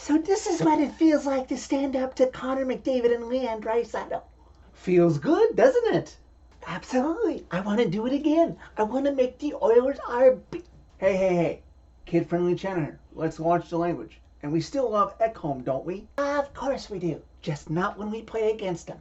So this is what it feels like to stand up to Connor McDavid and Leanne Draisaitl. Feels good, doesn't it? Absolutely. I want to do it again. I want to make the Oilers our... Hey. Kid-friendly channel here. Let's watch the language. And we still love Ekholm, don't we? Of course we do. Just not when we play against them.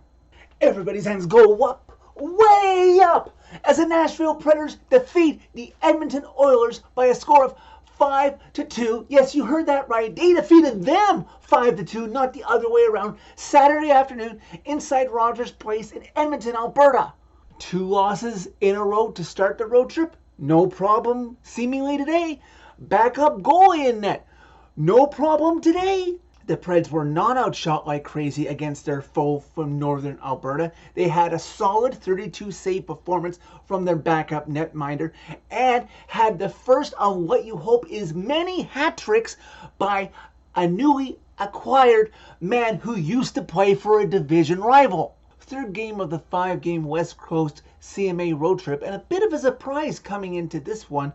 Everybody's hands go up, way up, as the Nashville Predators defeat the Edmonton Oilers by a score of 5-2. Yes, you heard that right. They defeated them 5-2, not the other way around, Saturday afternoon inside Rogers Place in Edmonton, Alberta. 2 losses in a row to start the road trip? No problem seemingly today. Backup goalie in net? No problem today. The Preds were not outshot like crazy against their foe from northern Alberta. They had a solid 32 save performance from their backup netminder and had the first of what you hope is many hat tricks by a newly acquired man who used to play for a division rival. Third game of the 5-game West Coast CMA road trip, and a bit of a surprise coming into this one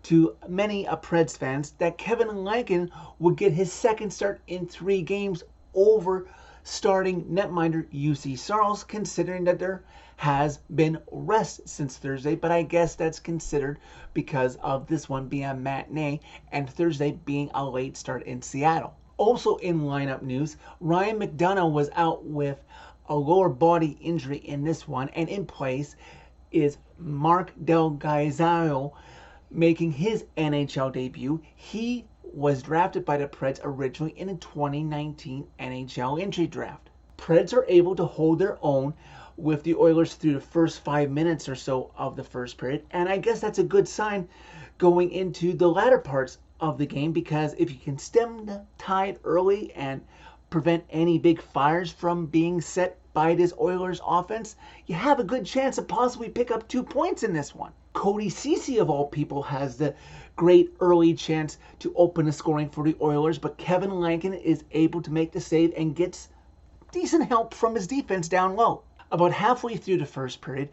to many Preds fans that Kevin Lankin would get his second start in 3 games over starting netminder UC Saros, considering that there has been rest since Thursday, but I guess that's considered because of this one being a matinee and Thursday being a late start in Seattle. Also in lineup news, Ryan McDonough was out with a lower body injury in this one, and in place is Mark Del Gaizano making his NHL debut. He was drafted by the Preds originally in a 2019 NHL entry draft. Preds are able to hold their own with the Oilers through the first 5 minutes or so of the first period, and I guess that's a good sign going into the latter parts of the game, because if you can stem the tide early and prevent any big fires from being set by this Oilers offense, you have a good chance to possibly pick up 2 points in this one. Cody Ceci, of all people, has the great early chance to open the scoring for the Oilers, but Kevin Lankin is able to make the save and gets decent help from his defense down low. About halfway through the first period,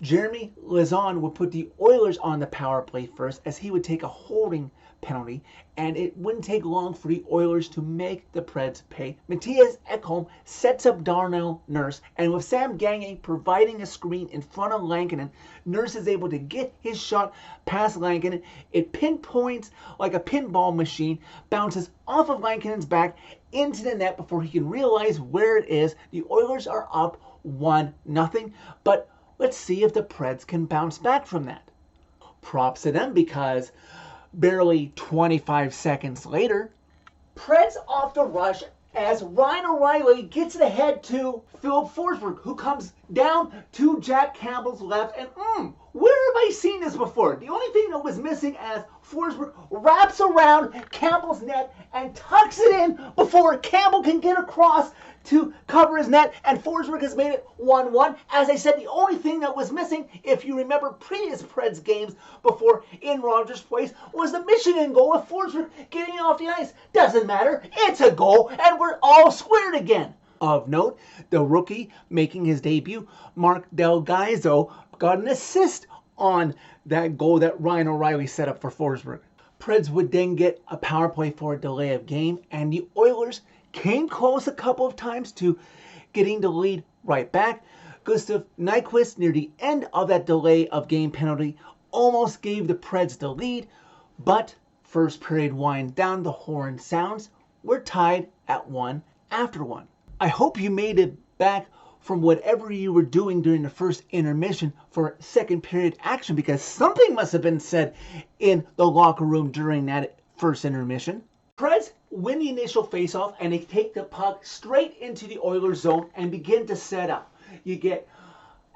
Jeremy Lauzon would put the Oilers on the power play first, as he would take a holding penalty, and it wouldn't take long for the Oilers to make the Preds pay. Matthias Ekholm sets up Darnell Nurse, and with Sam Gagner providing a screen in front of Lankinen, Nurse is able to get his shot past Lankinen. It pinpoints like a pinball machine, bounces off of Lankinen's back into the net before he can realize where it is. The Oilers are up 1-0, but let's see if the Preds can bounce back from that. Props to them, because barely 25 seconds later, Preds off the rush as Ryan O'Reilly gets it ahead to Philip Forsberg, who comes down to Jack Campbell's left, and where have I seen this before? The only thing that was missing as Forsberg wraps around Campbell's net and tucks it in before Campbell can get across to cover his net, and Forsberg has made it 1-1. As I said, the only thing that was missing, if you remember previous Preds games before in Rogers Place, was the Michigan goal with Forsberg getting off the ice. Doesn't matter, it's a goal, and we're all squared again. Of note, the rookie making his debut, Mark Del Gaizano, got an assist on that goal that Ryan O'Reilly set up for Forsberg. Preds would then get a power play for a delay of game, and the Oilers came close a couple of times to getting the lead right back. Gustav Nyquist, near the end of that delay of game penalty, almost gave the Preds the lead, but first period winds down, the horn sounds, we're tied at 1 after 1. I hope you made it back from whatever you were doing during the first intermission for second period action, because something must have been said in the locker room during that first intermission. Preds win the initial faceoff, and they take the puck straight into the Oilers zone and begin to set up. You get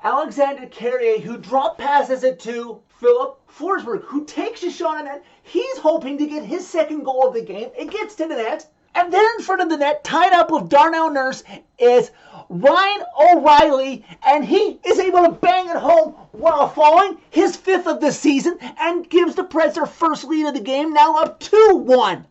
Alexander Carrier, who drop passes it to Philip Forsberg, who takes a shot on it. He's hoping to get his second goal of the game. It gets to the net. And then in front of the net, tied up with Darnell Nurse, is Ryan O'Reilly, and he is able to bang it home while falling, his 5th of the season, and gives the Preds their first lead of the game, now up 2-1.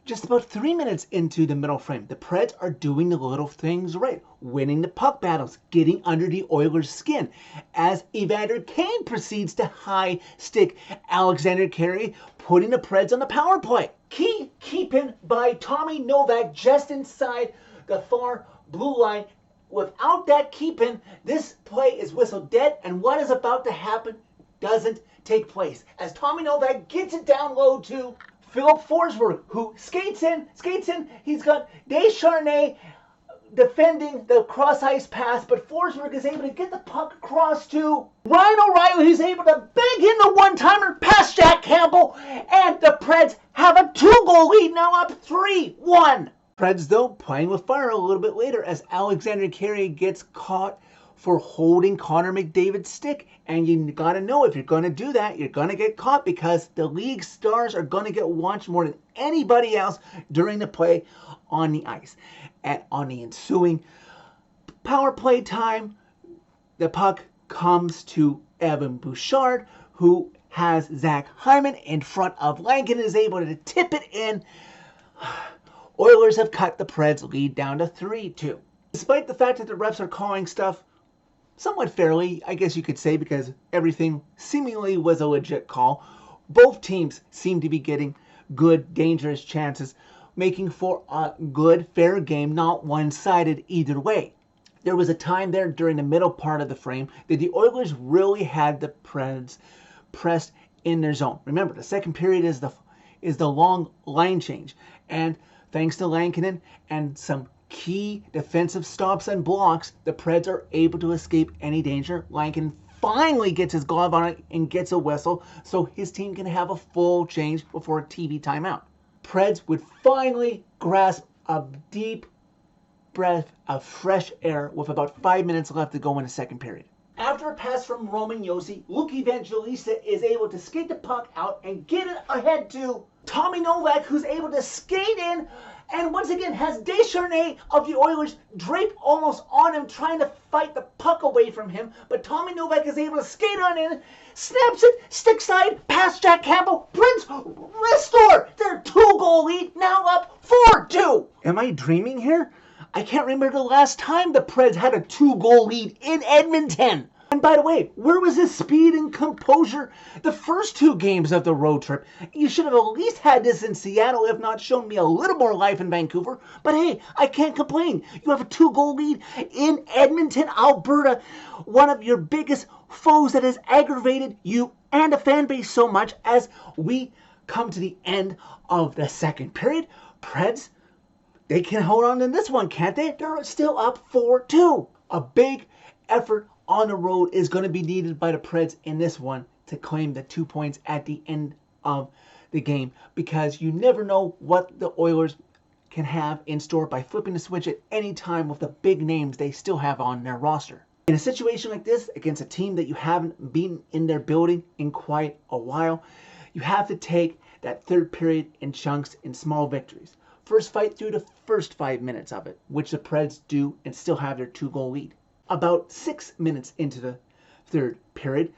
Just about 3 minutes into the middle frame, the Preds are doing the little things right, winning the puck battles, getting under the Oilers' skin, as Evander Kane proceeds to high stick Alexander Carey, putting the Preds on the power play. key keeping by Tommy Novak just inside the far blue line. Without that keeping, this play is whistled dead, and what is about to happen doesn't take place. As Tommy Novak gets it down low to Philip Forsberg, who skates in. He's got Descharnais defending the cross-ice pass, but Forsberg is able to get the puck across to Ryan O'Reilly, who's able to bang in the one-timer past Jack Campbell, and the Preds have a 2-goal lead, now up 3-1. Preds, though, playing with fire a little bit later as Alexander Carey gets caught for holding Connor McDavid's stick. And you got to know, if you're going to do that, you're going to get caught, because the league stars are going to get watched more than anybody else during the play on the ice. And on the ensuing power play time, the puck comes to Evan Bouchard, who has Zach Hyman in front of Lankin, is able to tip it in. Oilers have cut the Preds' lead down to 3-2. Despite the fact that the refs are calling stuff somewhat fairly, I guess you could say, because everything seemingly was a legit call, both teams seem to be getting good, dangerous chances, making for a good, fair game, not one-sided either way. There was a time there during the middle part of the frame that the Oilers really had the Preds pressed in their zone. Remember, the second period is the long line change, and thanks to Lankinen and some key defensive stops and blocks, the Preds are able to escape any danger. Lankinen finally gets his glove on it and gets a whistle, so his team can have a full change before a TV timeout. Preds would finally grasp a deep breath of fresh air with about 5 minutes left to go in the second period. After a pass from Roman Josi, Luke Evangelista is able to skate the puck out and get it ahead to Tommy Novak, who's able to skate in and once again has Descharnais of the Oilers draped almost on him, trying to fight the puck away from him. But Tommy Novak is able to skate on in, snaps it, stick side, past Jack Campbell. Preds restore their 2-goal lead, now up 4-2. Am I dreaming here? I can't remember the last time the Preds had a 2-goal lead in Edmonton. And by the way, where was his speed and composure the first 2 games of the road trip? You should have at least had this in Seattle, if not shown me a little more life in Vancouver. But hey, I can't complain. You have a 2-goal lead in Edmonton, Alberta, one of your biggest foes that has aggravated you and the fan base so much. As we come to the end of the second period, Preds, they can hold on to this one, can't they? They're still up 4-2. A big effort on the road is going to be needed by the Preds in this one to claim the 2 points at the end of the game, because you never know what the Oilers can have in store by flipping the switch at any time with the big names they still have on their roster. In a situation like this, against a team that you haven't beaten in their building in quite a while, you have to take that third period in chunks, in small victories. First fight through the first 5 minutes of it, which the Preds do and still have their 2-goal lead. About 6 minutes into the third period,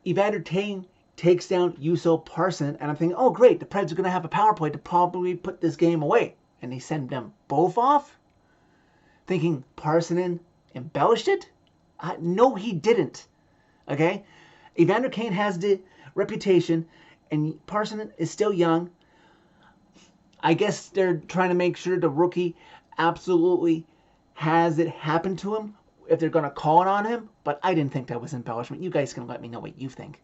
Evander Kane takes down Juuso Parssinen, and I'm thinking, oh great, the Preds are going to have a power play to probably put this game away. And they send them both off? Thinking Parssinen embellished it? No, he didn't. Okay? Evander Kane has the reputation, and Parssinen is still young. I guess they're trying to make sure the rookie absolutely has it happen to him if they're going to call it on him, but I didn't think that was embellishment. You guys can let me know what you think.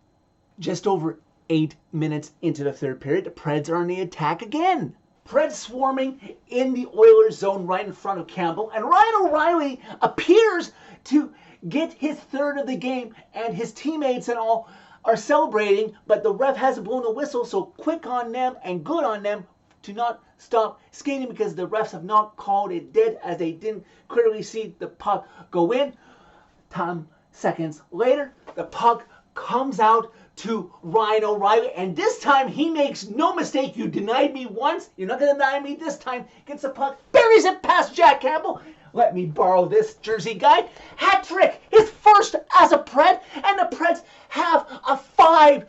Just over 8 minutes into the third period, the Preds are on the attack again. Preds swarming in the Oilers zone right in front of Campbell, and Ryan O'Reilly appears to get his third of the game, and his teammates and all are celebrating, but the ref hasn't blown a whistle, so quick on them and good on them to not stop skating, because the refs have not called it dead, as they didn't clearly see the puck go in. 10 seconds later, the puck comes out to Ryan O'Reilly, and this time he makes no mistake. You denied me once, you're not going to deny me this time. Gets the puck, buries it past Jack Campbell. Let me borrow this jersey guy. Hat trick, his first as a Pred, and the Preds have a 5-2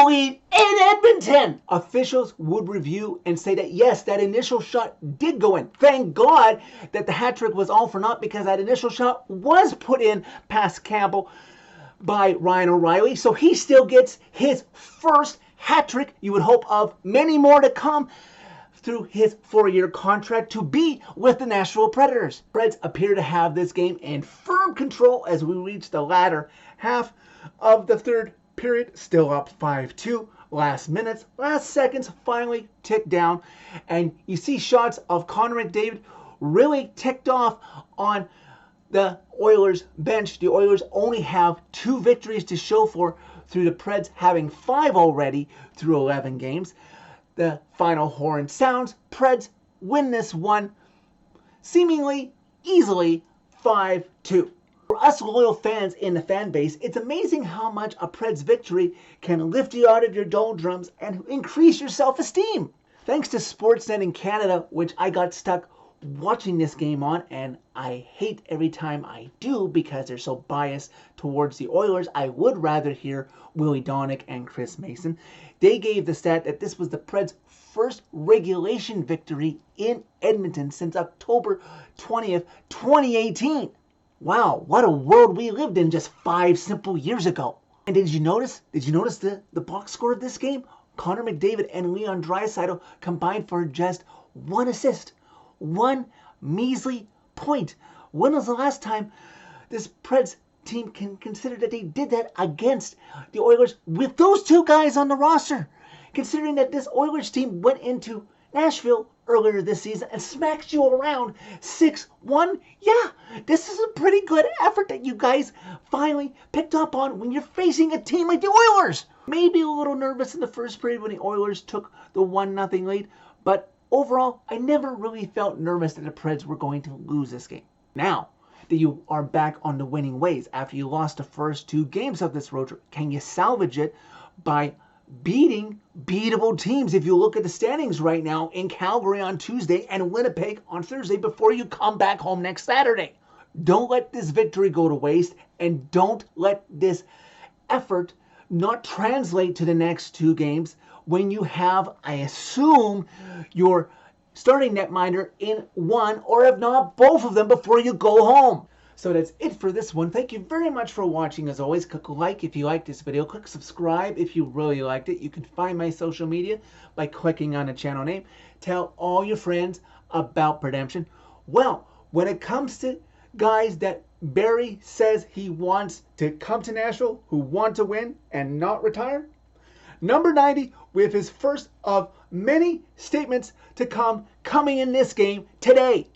lead in Edmonton. Officials would review and say that yes, that initial shot did go in. Thank God that the hat trick was all for naught, because that initial shot was put in past Campbell by Ryan O'Reilly. So he still gets his first hat trick. You would hope of many more to come. through his 4-year contract to be with the Nashville Predators. Preds appear to have this game in firm control as we reach the latter half of the third period, still up 5-2. Last minutes, last seconds finally tick down, and you see shots of Connor McDavid really ticked off on the Oilers bench. The Oilers only have 2 victories to show for through the Preds having 5 already through 11 games. The final horn sounds. Preds win this one seemingly easily 5-2. For us loyal fans in the fan base, it's amazing how much a Preds victory can lift you out of your doldrums and increase your self-esteem. Thanks to Sportsnet in Canada, which I got stuck watching this game on, and I hate every time I do because they're so biased towards the Oilers. I would rather hear Willie Donick and Chris Mason. They gave the stat that this was the Preds' first regulation victory in Edmonton since October 20th, 2018. Wow, what a world we lived in just 5 simple years ago. And did you notice the box score of this game? Connor McDavid and Leon Draisaitl combined for just 1 assist. 1 measly point. When was the last time this Preds team can consider that they did that against the Oilers with those 2 guys on the roster? Considering that this Oilers team went into Nashville earlier this season and smacked you around 6-1. Yeah, this is a pretty good effort that you guys finally picked up on when you're facing a team like the Oilers. Maybe a little nervous in the first period when the Oilers took the 1-0 lead, but overall, I never really felt nervous that the Preds were going to lose this game. Now that you are back on the winning ways after you lost the first 2 games of this road trip, can you salvage it by beating beatable teams? If you look at the standings right now, in Calgary on Tuesday and Winnipeg on Thursday before you come back home next Saturday. Don't let this victory go to waste, and don't let this effort not translate to the next 2 games when you have, I assume, your starting netminder in one or if not both of them before you go home. So that's it for this one. Thank you very much for watching. As always, click like if you liked this video. Click subscribe if you really liked it. You can find my social media by clicking on the channel name. Tell all your friends about Redemption. Well, when it comes to guys that Barry says he wants to come to Nashville, who want to win and not retire, number 90 with his first of many statements to come coming in this game today.